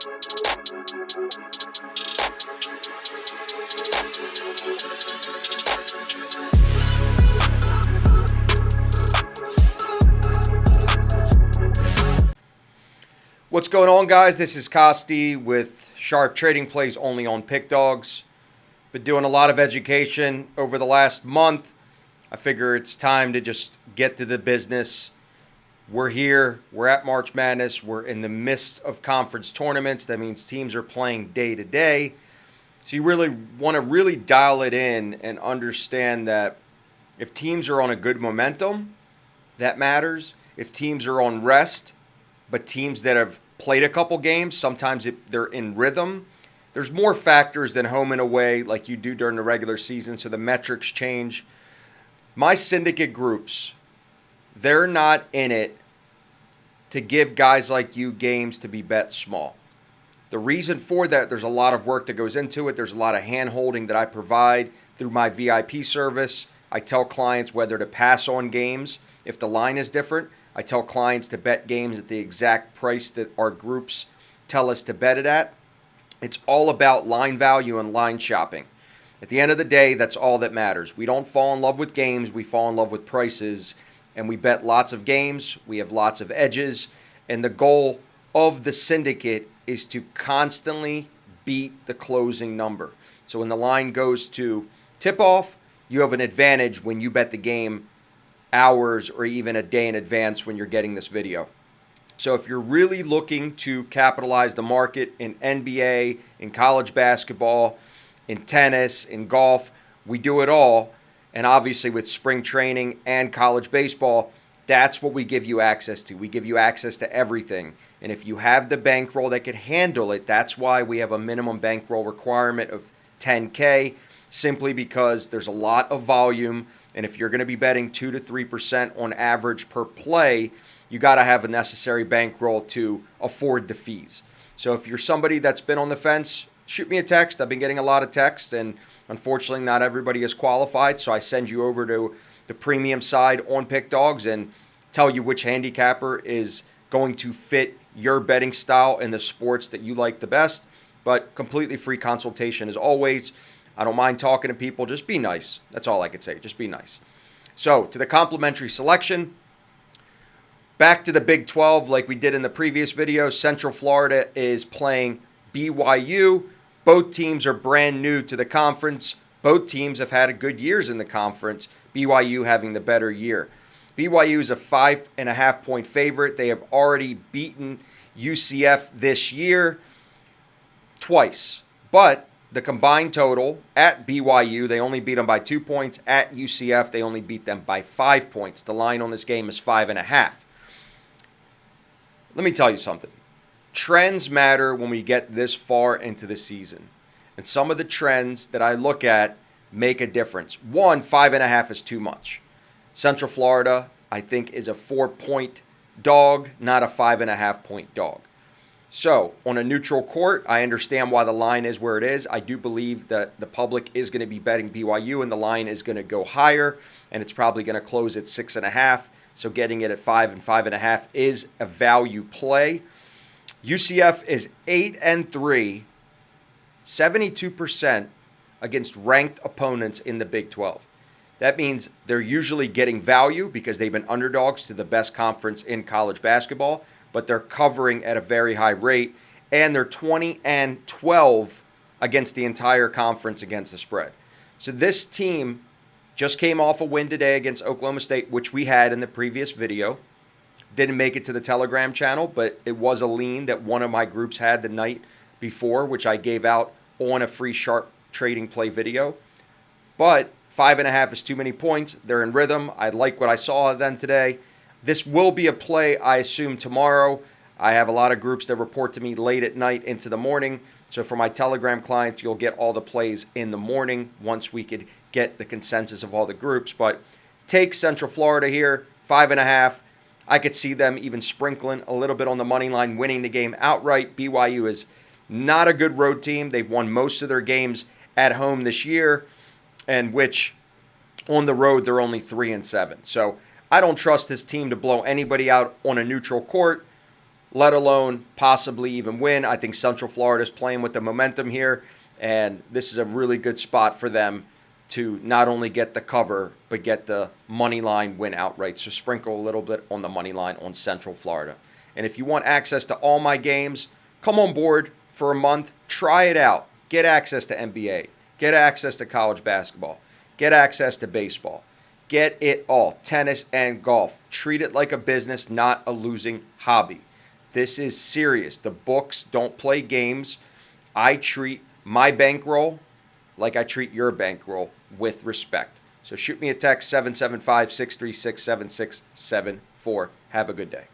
What's going on, guys? This is Kosty with Sharp Trading Plays only on PickDawgz. Been doing a lot of education over the last month. I figure it's time to just get to the business. We're here. We're at March Madness. We're in the midst of conference tournaments. That means teams are playing day to day. So you really want to really dial it in and understand that if teams are on a good momentum, that matters. If teams are on rest, but teams that have played a couple games, sometimes they're in rhythm. There's more factors than home and away like you do during the regular season, so the metrics change. My syndicate groups, they're not in it to give guys like you games to be bet small. The reason for that, there's a lot of work that goes into it. There's a lot of hand-holding that I provide through my VIP service. I tell clients whether to pass on games if the line is different. I tell clients to bet games at the exact price that our groups tell us to bet it at. It's all about line value and line shopping. At the end of the day, that's all that matters. We don't fall in love with games. We fall in love with prices. And we bet lots of games. We have lots of edges. And the goal of the syndicate is to constantly beat the closing number. So when the line goes to tip-off, you have an advantage when you bet the game hours or even a day in advance when you're getting this video. So if you're really looking to capitalize the market in NBA, in college basketball, in tennis, in golf, we do it all. And obviously with spring training and college baseball, that's what we give you access to. We give you access to everything. And if you have the bankroll that can handle it, that's why we have a minimum bankroll requirement of 10K, simply because there's a lot of volume. And if you're going to be betting 2 to 3% on average per play, you got to have a necessary bankroll to afford the fees. So if you're somebody that's been on the fence, shoot me a text. I've been getting a lot of texts, and unfortunately not everybody is qualified. So I send you over to the premium side on PickDawgz and tell you which handicapper is going to fit your betting style and the sports that you like the best. But completely free consultation as always. I don't mind talking to people. Just be nice. That's all I could say. Just be nice. So to the complimentary selection, back to the Big 12 like we did in the previous video. Central Florida is playing BYU. Both teams are brand new to the conference. Both teams have had good years in the conference, BYU having the better year. BYU is a 5.5-point favorite. They have already beaten UCF this year twice. But the combined total at BYU, they only beat them by 2 points. At UCF, they only beat them by 5 points. The line on this game is 5.5. Let me tell you something. Trends matter when we get this far into the season. And some of the trends that I look at make a difference. One, 5.5 is too much. Central Florida, I think, is a 4-point dog, not a 5.5-point dog. So, on a neutral court, I understand why the line is where it is. I do believe that the public is going to be betting BYU, and the line is going to go higher, and it's probably going to close at 6.5. So, getting it at 5 and 5.5 is a value play. UCF is 8-3, 72% against ranked opponents in the Big 12. That means they're usually getting value because they've been underdogs to the best conference in college basketball, but they're covering at a very high rate, and they're 20-12 against the entire conference against the spread. So this team just came off a win today against Oklahoma State, which we had in the previous video. Didn't make it to the Telegram channel, but it was a lean that one of my groups had the night before, which I gave out on a free Sharp Trading Play video. But 5.5 is too many points. They're in rhythm. I like what I saw of them today. This will be a play, I assume, tomorrow. I have a lot of groups that report to me late at night into the morning. So for my Telegram clients, you'll get all the plays in the morning once we could get the consensus of all the groups. But take Central Florida here, 5.5. I could see them even sprinkling a little bit on the money line, winning the game outright. BYU is not a good road team. They've won most of their games at home this year, and which on the road they're only 3-7. So I don't trust this team to blow anybody out on a neutral court. let alone possibly even win. I think Central Florida is playing with the momentum here, and this is a really good spot for them to not only get the cover, but get the money line win outright. So sprinkle a little bit on the money line on Central Florida. And if you want access to all my games, come on board for a month, try it out. Get access to NBA, get access to college basketball, get access to baseball. Get it all, tennis and golf. Treat it like a business, not a losing hobby. This is serious. The books don't play games. I treat my bankroll like I treat your bankroll, with respect. So shoot me a text, 775-636-7674. Have a good day.